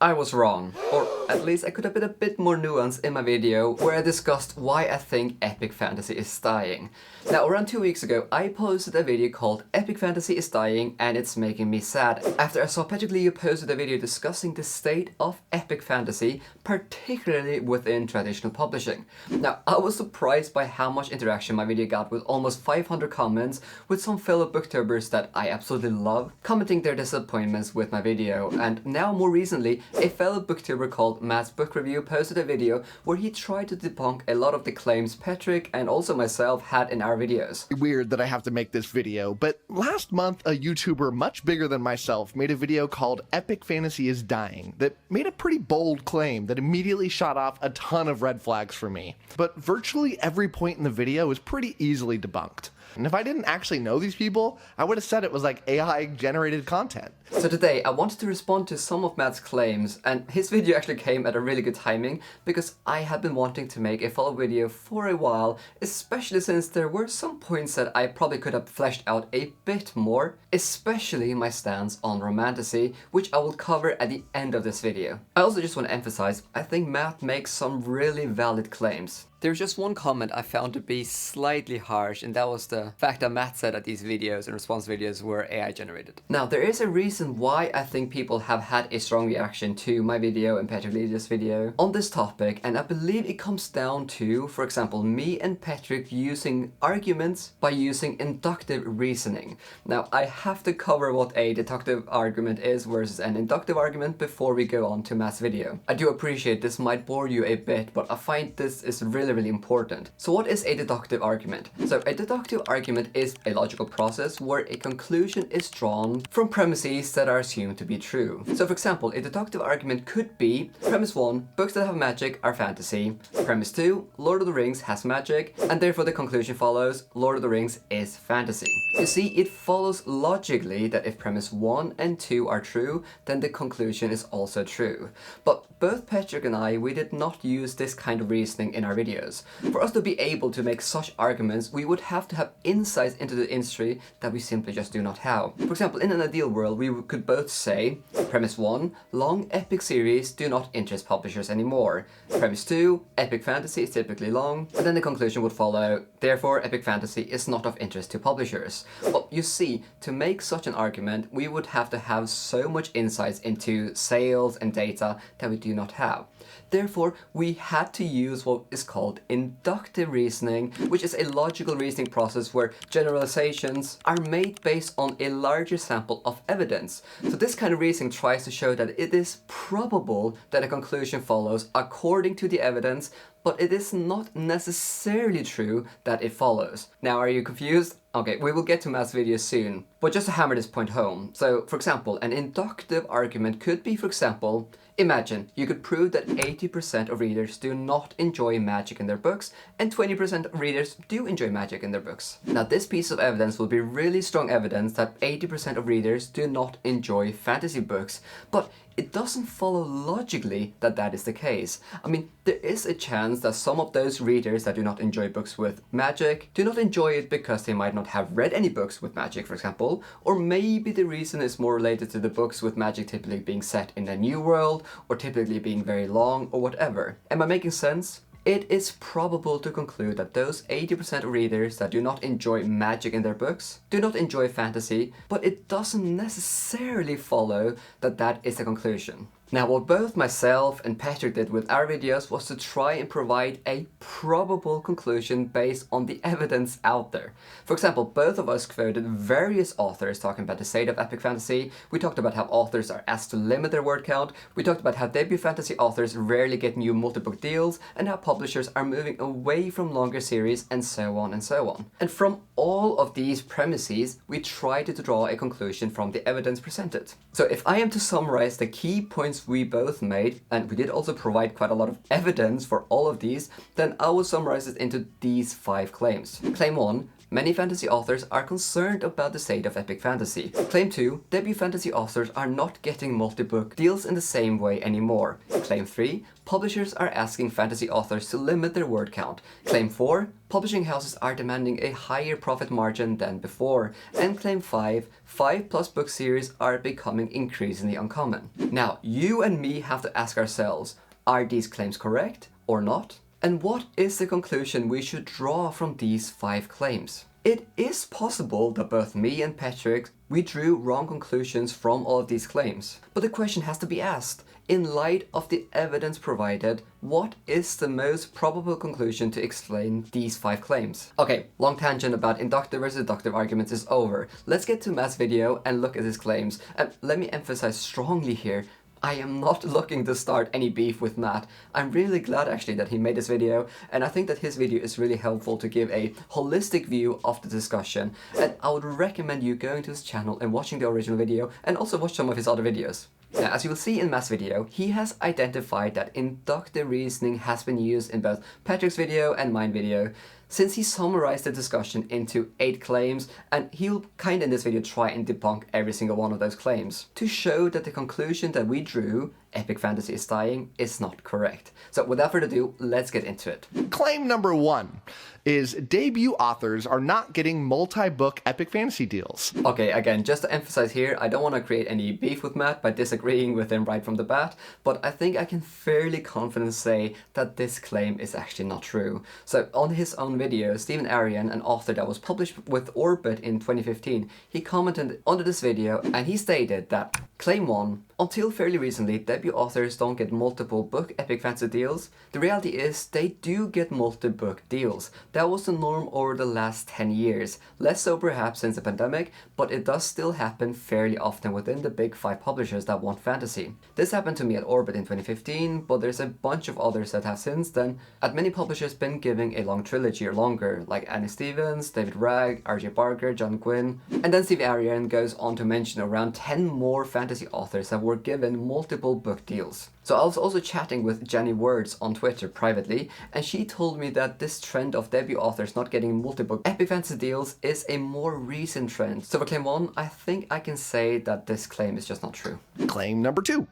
I was wrong. Or at least I could have been a bit more nuanced in my video where I discussed why I think epic fantasy is dying. Now, around 2 weeks ago, I posted a video called Epic Fantasy is Dying and It's Making Me Sad, after I saw Patrick Leo posted a video discussing the state of epic fantasy, particularly within traditional publishing. Now, I was surprised by how much interaction my video got, with almost 500 comments, with some fellow booktubers that I absolutely love commenting their disappointments with my video. And now, more recently, a fellow booktuber called Matt's Book Review posted a video where he tried to debunk a lot of the claims Patrick and also myself had in our videos. Weird that I have to make this video, but last month a YouTuber much bigger than myself made a video called Epic Fantasy is Dying that made a pretty bold claim that immediately shot off a ton of red flags for me. But virtually every point in the video was pretty easily debunked. And if I didn't actually know these people, I would have said it was like AI-generated content. So today, I wanted to respond to some of Matt's claims, and his video actually came at a really good timing, because I had been wanting to make a follow-up video for a while, especially since there were some points that I probably could have fleshed out a bit more, especially my stance on Romantasy, which I will cover at the end of this video. I also just want to emphasize, I think Matt makes some really valid claims. There's just one comment I found to be slightly harsh, and that was the fact that Matt said that these videos and response videos were AI generated. Now, there is a reason why I think people have had a strong reaction to my video and Patrick Lee's video on this topic, and I believe it comes down to, for example, me and Patrick using arguments by using inductive reasoning. Now, I have to cover what a deductive argument is versus an inductive argument before we go on to Matt's video. I do appreciate this might bore you a bit, but I find this is really important. So what is a deductive argument? So a deductive argument is a logical process where a conclusion is drawn from premises that are assumed to be true. So for example, a deductive argument could be premise 1, books that have magic are fantasy. Premise 2, Lord of the Rings has magic, and therefore the conclusion follows, Lord of the Rings is fantasy. You see, it follows logically that if premise 1 and 2 are true, then the conclusion is also true. But both Patrick and I, we did not use this kind of reasoning in our videos. For us to be able to make such arguments, we would have to have insights into the industry that we simply just do not have. For example, in an ideal world, we could both say, premise 1, long epic series do not interest publishers anymore. Premise 2, epic fantasy is typically long, and then the conclusion would follow, therefore epic fantasy is not of interest to publishers. But you see, to make such an argument, we would have to have so much insights into sales and data that we do not have. Therefore, we had to use what is called inductive reasoning, which is a logical reasoning process where generalizations are made based on a larger sample of evidence. So this kind of reasoning tries to show that it is probable that a conclusion follows according to the evidence, but it is not necessarily true that it follows. Now, are you confused? Okay, we will get to Matt's video soon, but just to hammer this point home. So, for example, an inductive argument could be, for example, imagine you could prove that 80% of readers do not enjoy magic in their books, and 20% of readers do enjoy magic in their books. Now, this piece of evidence will be really strong evidence that 80% of readers do not enjoy fantasy books, but it doesn't follow logically that that is the case. I mean, there is a chance that some of those readers that do not enjoy books with magic do not enjoy it because they might not have read any books with magic, for example, or maybe the reason is more related to the books with magic typically being set in a new world, or typically being very long, or whatever. Am I making sense? It is probable to conclude that those 80% of readers that do not enjoy magic in their books do not enjoy fantasy, but it doesn't necessarily follow that that is the conclusion. Now, what both myself and Patrick did with our videos was to try and provide a probable conclusion based on the evidence out there. For example, both of us quoted various authors talking about the state of epic fantasy. We talked about how authors are asked to limit their word count. We talked about how debut fantasy authors rarely get new multi-book deals, and how publishers are moving away from longer series, and so on and so on. And from all of these premises, we tried to draw a conclusion from the evidence presented. So if I am to summarize the key points we both made, and we did also provide quite a lot of evidence for all of these, then I will summarize it into these 5 claims. Claim 1, Many fantasy authors are concerned about the state of epic fantasy. Claim 2, debut fantasy authors are not getting multi-book deals in the same way anymore. Claim 3, publishers are asking fantasy authors to limit their word count. Claim 4, publishing houses are demanding a higher profit margin than before. And claim 5, 5+ book series are becoming increasingly uncommon. Now, you and me have to ask ourselves, are these claims correct or not? And what is the conclusion we should draw from these 5 claims? It is possible that both me and Patrick, we drew wrong conclusions from all of these claims. But the question has to be asked, in light of the evidence provided, what is the most probable conclusion to explain these 5 claims? Okay, long tangent about inductive versus deductive arguments is over. Let's get to Matt's video and look at his claims. And let me emphasize strongly here, I am not looking to start any beef with Matt. I'm really glad actually that he made this video, and I think that his video is really helpful to give a holistic view of the discussion, and I would recommend you going to his channel and watching the original video and also watch some of his other videos. Now, as you will see in Matt's video, he has identified that inductive reasoning has been used in both Patrick's video and mine video, since he summarized the discussion into 8 claims, and he'll in this video try and debunk every single one of those claims to show that the conclusion that we drew, epic fantasy is dying, is not correct. So without further ado, let's get into it. Claim number 1 is debut authors are not getting multi-book epic fantasy deals. Okay, again, just to emphasize here, I don't want to create any beef with Matt by disagreeing with him right from the bat, but I think I can fairly confidently say that this claim is actually not true. So on his own video, Stephen Arian, an author that was published with Orbit in 2015, he commented under this video and he stated that claim 1, until fairly recently, debut authors don't get multiple book epic fantasy deals. The reality is they do get multi-book deals. That was the norm over the last 10 years. Less so perhaps since the pandemic, but it does still happen fairly often within the big 5 publishers that want fantasy. This happened to me at Orbit in 2015, but there's a bunch of others that have since then, and many publishers been giving a long trilogy or longer, like Annie Stevens, David Ragg, R.J. Barker, John Gwynne. And then Steve Arian goes on to mention around 10 more fantasy authors that were given multiple book deals. So I was also chatting with Jenny Words on Twitter privately, and she told me that this trend of debut authors not getting multiple epic fantasy deals is a more recent trend. So for claim 1, I think I can say that this claim is just not true. Claim number 2.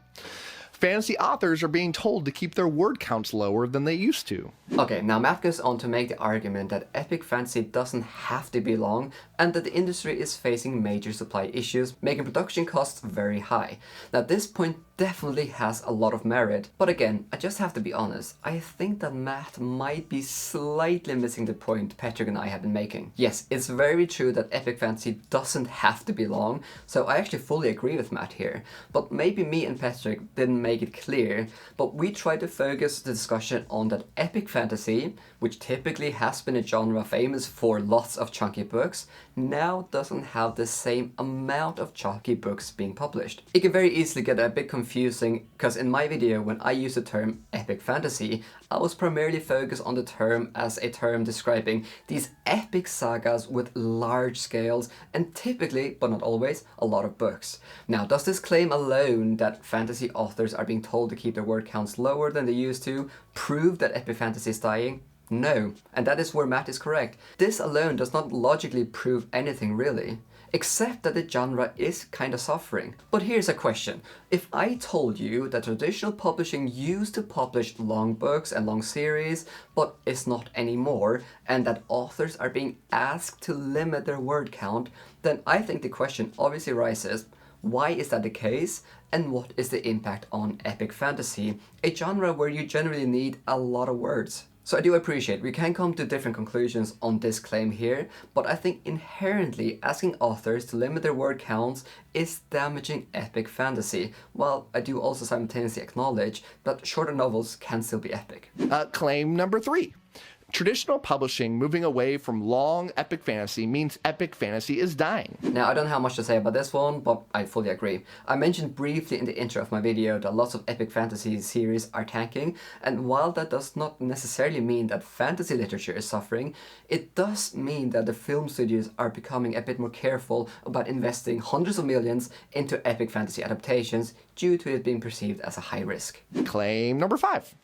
Fantasy authors are being told to keep their word counts lower than they used to. Okay, now Matt goes on to make the argument that epic fantasy doesn't have to be long and that the industry is facing major supply issues, making production costs very high. Now this point definitely has a lot of merit, but again, I just have to be honest, I think that Matt might be slightly missing the point Patrick and I have been making. Yes, it's very true that epic fantasy doesn't have to be long, so I actually fully agree with Matt here, but maybe me and Patrick didn't make it clear, but we tried to focus the discussion on that epic fantasy, which typically has been a genre famous for lots of chunky books, now doesn't have the same amount of chunky books being published. It can very easily get a bit confusing, because in my video when I use the term epic fantasy, I was primarily focused on the term as a term describing these epic sagas with large scales and typically, but not always, a lot of books. Now, does this claim alone that fantasy authors are being told to keep their word counts lower than they used to prove that epic fantasy is dying? No, and that is where Matt is correct. This alone does not logically prove anything really, except that the genre is kinda suffering. But here's a question. If I told you that traditional publishing used to publish long books and long series, but is not anymore, and that authors are being asked to limit their word count, then I think the question obviously rises, why is that the case? And what is the impact on epic fantasy, a genre where you generally need a lot of words? So I do appreciate we can come to different conclusions on this claim here, but I think inherently asking authors to limit their word counts is damaging epic fantasy, while I do also simultaneously acknowledge that shorter novels can still be epic. Claim number 3. Traditional publishing moving away from long epic fantasy means epic fantasy is dying. Now, I don't have much to say about this one, but I fully agree. I mentioned briefly in the intro of my video that lots of epic fantasy series are tanking, and while that does not necessarily mean that fantasy literature is suffering, it does mean that the film studios are becoming a bit more careful about investing hundreds of millions into epic fantasy adaptations due to it being perceived as a high risk. Claim number 5.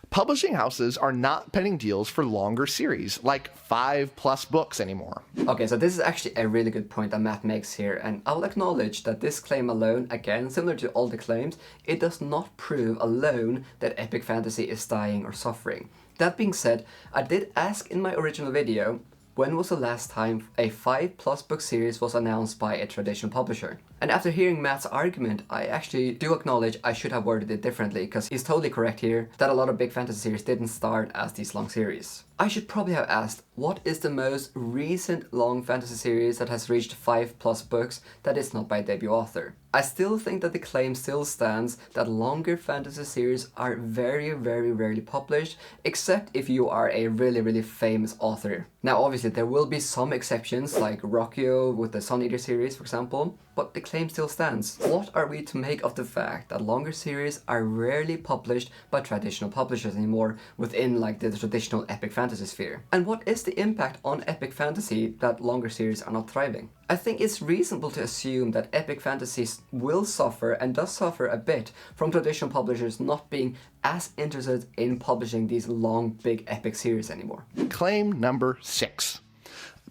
Publishing houses are not penning deals for longer series, like 5+ books anymore. Okay, so this is actually a really good point that Matt makes here, and I will acknowledge that this claim alone, again, similar to all the claims, it does not prove alone that epic fantasy is dying or suffering. That being said, I did ask in my original video, when was the last time a 5+ book series was announced by a traditional publisher? And after hearing Matt's argument, I actually do acknowledge I should have worded it differently, because he's totally correct here that a lot of big fantasy series didn't start as these long series. I should probably have asked, what is the most recent long fantasy series that has reached 5+ books that is not by a debut author? I still think that the claim still stands that longer fantasy series are very, very rarely published, except if you are a really, really famous author. Now, obviously, there will be some exceptions, like Rockio with the Sun Eater series, for example, but the claim still stands. What are we to make of the fact that longer series are rarely published by traditional publishers anymore within like the traditional epic fantasy sphere? And what is the impact on epic fantasy that longer series are not thriving? I think it's reasonable to assume that epic fantasies will suffer, and does suffer a bit, from traditional publishers not being as interested in publishing these long, big epic series anymore. Claim number 6.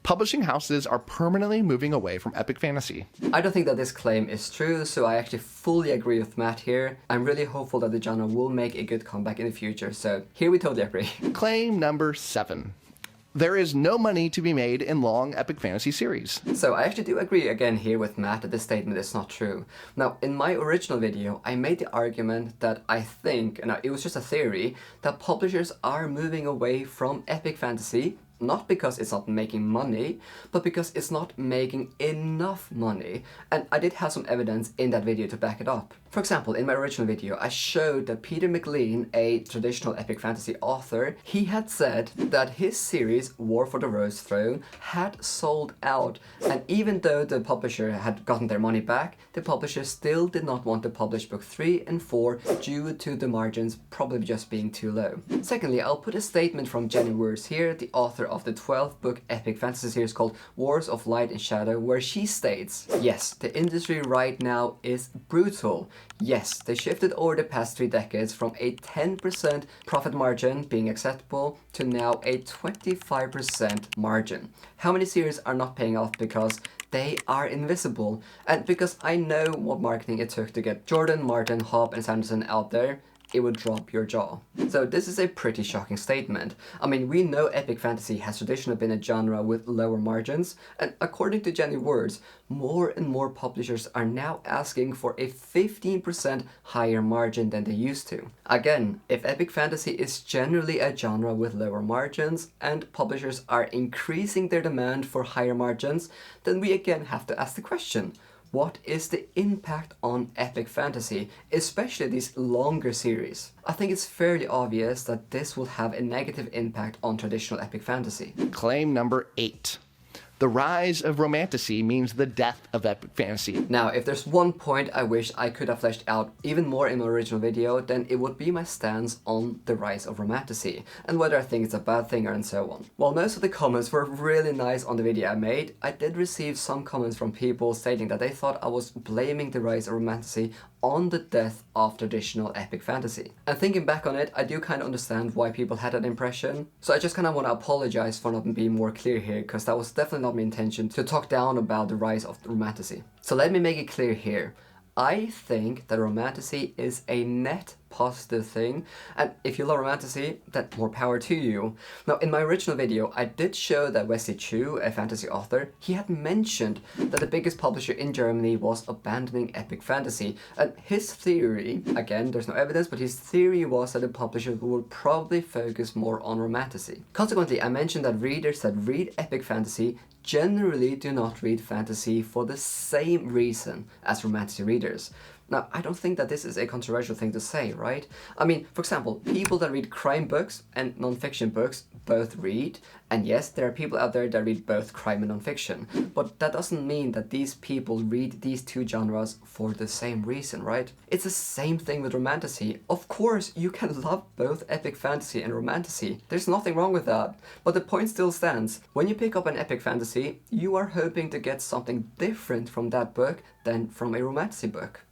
Publishing houses are permanently moving away from epic fantasy. I don't think that this claim is true, so I actually fully agree with Matt here. I'm really hopeful that the genre will make a good comeback in the future, so here we totally agree. Claim number 7. There is no money to be made in long epic fantasy series. So I actually do agree again here with Matt that this statement is not true. Now, in my original video, I made the argument that I think, and it was just a theory, that publishers are moving away from epic fantasy, not because it's not making money, but because it's not making enough money. And I did have some evidence in that video to back it up. For example, in my original video, I showed that Peter McLean, a traditional epic fantasy author, he had said that his series, War for the Rose Throne, had sold out. And even though the publisher had gotten their money back, the publisher still did not want to publish book 3 and 4 due to the margins probably just being too low. Secondly, I'll put a statement from Jenny Wurz here, the author of the 12-book epic fantasy series called Wars of Light and Shadow, where she states, yes, the industry right now is brutal. Yes, they shifted over the past 3 decades from a 10% profit margin being acceptable to now a 25% margin. How many series are not paying off because they are invisible? And because I know what marketing it took to get Jordan, Martin, Hobb, and Sanderson out there, it would drop your jaw. So this is a pretty shocking statement. I mean, we know epic fantasy has traditionally been a genre with lower margins, and according to Jenny Wurz, more and more publishers are now asking for a 15% higher margin than they used to. Again, if epic fantasy is generally a genre with lower margins, and publishers are increasing their demand for higher margins, then we again have to ask the question, what is the impact on epic fantasy, especially these longer series? I think it's fairly obvious that this will have a negative impact on traditional epic fantasy. Claim number 8. The rise of Romantasy means the death of epic fantasy. Now, if there's one point I wish I could have fleshed out even more in my original video, then it would be my stance on the rise of Romantasy, and whether I think it's a bad thing and so on. While most of the comments were really nice on the video I made, I did receive some comments from people stating that they thought I was blaming the rise of Romantasy on the death of traditional epic fantasy. And thinking back on it, I do kind of understand why people had that impression. So I just kind of want to apologize for not being more clear here, because that was definitely not my intention to talk down about the rise of Romantasy. So let me make it clear here. I think that Romantasy is a net positive thing, and if you love Romantasy, then more power to you. Now, in my original video, I did show that Wesley Chu, a fantasy author, he had mentioned that the biggest publisher in Germany was abandoning epic fantasy, and his theory, again, there's no evidence, but his theory was that the publisher would probably focus more on Romantasy. Consequently, I mentioned that readers that read epic fantasy generally do not read fantasy for the same reason as Romantasy readers. Now, I don't think that this is a controversial thing to say, right? I mean, for example, people that read crime books and non-fiction books both read, and yes, there are people out there that read both crime and non-fiction, but that doesn't mean that these people read these two genres for the same reason, right? It's the same thing with Romantasy. Of course, you can love both epic fantasy and Romantasy. There's nothing wrong with that. But the point still stands. When you pick up an epic fantasy, you are hoping to get something different from that book than from a Romantasy book.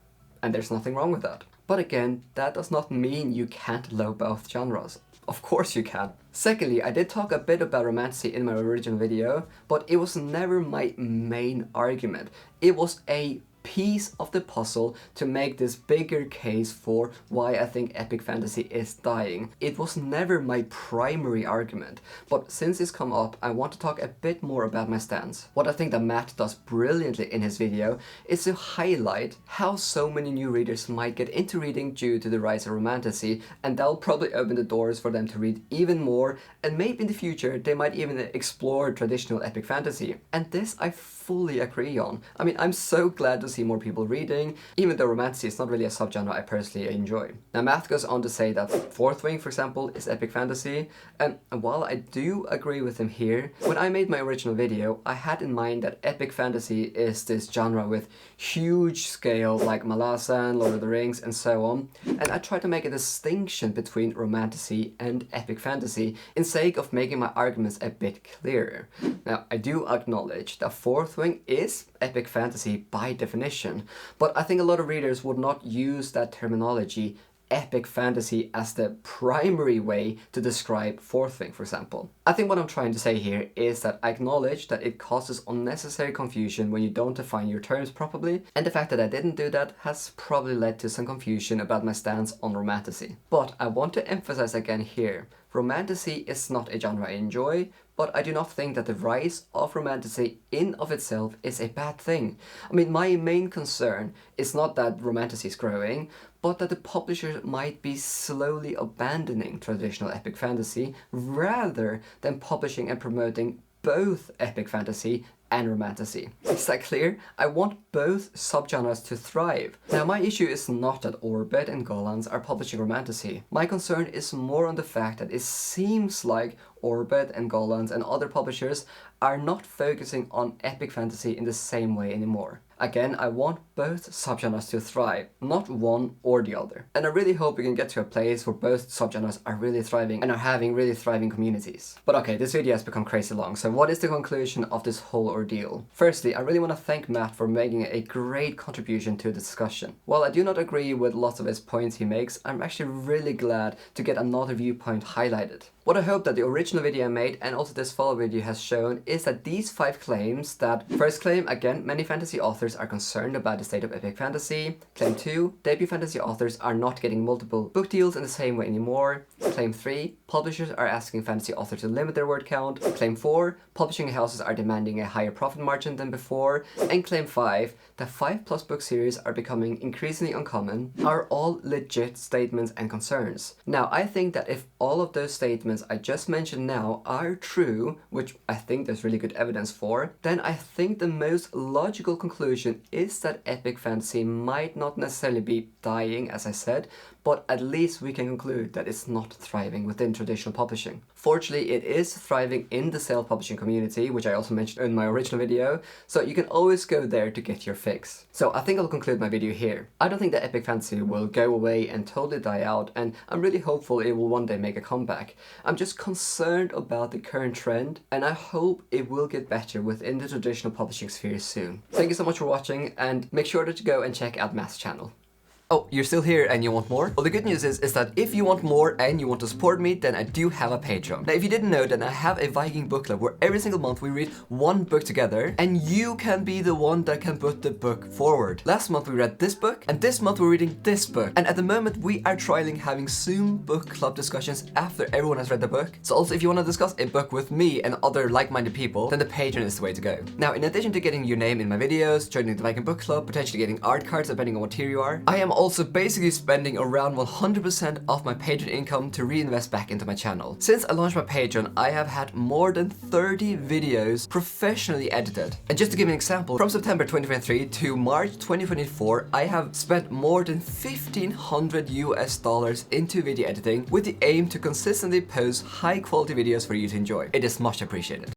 And there's nothing wrong with that. But again, that does not mean you can't love both genres. Of course you can. Secondly, I did talk a bit about Romantasy in my original video, but it was never my main argument. It was a piece of the puzzle to make this bigger case for why I think epic fantasy is dying. It was never my primary argument, but since it's come up, I want to talk a bit more about my stance. What I think that Matt does brilliantly in his video is to highlight how so many new readers might get into reading due to the rise of Romantasy, and that'll probably open the doors for them to read even more, and maybe in the future they might even explore traditional epic fantasy. And this I fully agree on. I mean, I'm so glad to see more people reading, even though Romantasy is not really a subgenre I personally enjoy. Now, Matt goes on to say that Fourth Wing, for example, is epic fantasy, and while I do agree with him here, when I made my original video, I had in mind that epic fantasy is this genre with huge scale like Malasan, Lord of the Rings, and so on, and I tried to make a distinction between Romantasy and epic fantasy in sake of making my arguments a bit clearer. Now, I do acknowledge that Fourth Wing is epic fantasy by definition, but I think a lot of readers would not use that terminology epic fantasy as the primary way to describe Fourth Wing, for example. I think what I'm trying to say here is that I acknowledge that it causes unnecessary confusion when you don't define your terms properly, and the fact that I didn't do that has probably led to some confusion about my stance on Romantasy. But I want to emphasize again here, Romantasy is not a genre I enjoy, but I do not think that the rise of Romantasy in of itself is a bad thing. I mean, my main concern is not that Romantasy is growing, but that the publishers might be slowly abandoning traditional epic fantasy rather than publishing and promoting both epic fantasy and Romantasy. Is that clear? I want both subgenres to thrive. Now, my issue is not that Orbit and Gollancz are publishing Romantasy. My concern is more on the fact that it seems like Orbit and Gollancz and other publishers are not focusing on epic fantasy in the same way anymore. Again, I want both subgenres to thrive, not one or the other. And I really hope we can get to a place where both subgenres are really thriving and are having really thriving communities. But okay, this video has become crazy long, so what is the conclusion of this whole ordeal? Firstly, I really want to thank Matt for making a great contribution to the discussion. While I do not agree with lots of his points he makes, I'm actually really glad to get another viewpoint highlighted. What I hope that the original video I made and also this follow video has shown is that these 5 claims that, first claim, again, many fantasy authors are concerned about the state of epic fantasy. Claim 2, debut fantasy authors are not getting multiple book deals in the same way anymore. Claim 3, publishers are asking fantasy authors to limit their word count. Claim 4, publishing houses are demanding a higher profit margin than before. And claim 5, that 5+ book series are becoming increasingly uncommon, are all legit statements and concerns. Now, I think that if all of those statements I just mentioned now are true, which I think there's really good evidence for, then I think the most logical conclusion is that epic fantasy might not necessarily be dying, as I said, but at least we can conclude that it's not thriving within traditional publishing. Fortunately, it is thriving in the self-publishing community, which I also mentioned in my original video, so you can always go there to get your fix. So I think I'll conclude my video here. I don't think that epic fantasy will go away and totally die out, and I'm really hopeful it will one day make a comeback. I'm just concerned about the current trend, and I hope it will get better within the traditional publishing sphere soon. Thank you so much for watching, and make sure to go and check out Matt's channel. Oh, you're still here and you want more? Well, the good news is that if you want more and you want to support me, then I do have a Patreon. Now, if you didn't know, then I have a Viking book club where every single month we read one book together, and you can be the one that can put the book forward. Last month we read this book, and this month we're reading this book. And at the moment we are trialing having Zoom book club discussions after everyone has read the book. So also, if you want to discuss a book with me and other like-minded people, then the Patreon is the way to go. Now, in addition to getting your name in my videos, joining the Viking book club, potentially getting art cards depending on what tier you are, I am also basically spending around 100% of my Patreon income to reinvest back into my channel. Since I launched my Patreon, I have had more than 30 videos professionally edited. And just to give you an example, from September 2023 to March 2024, I have spent more than $1,500 into video editing with the aim to consistently post high quality videos for you to enjoy. It is much appreciated.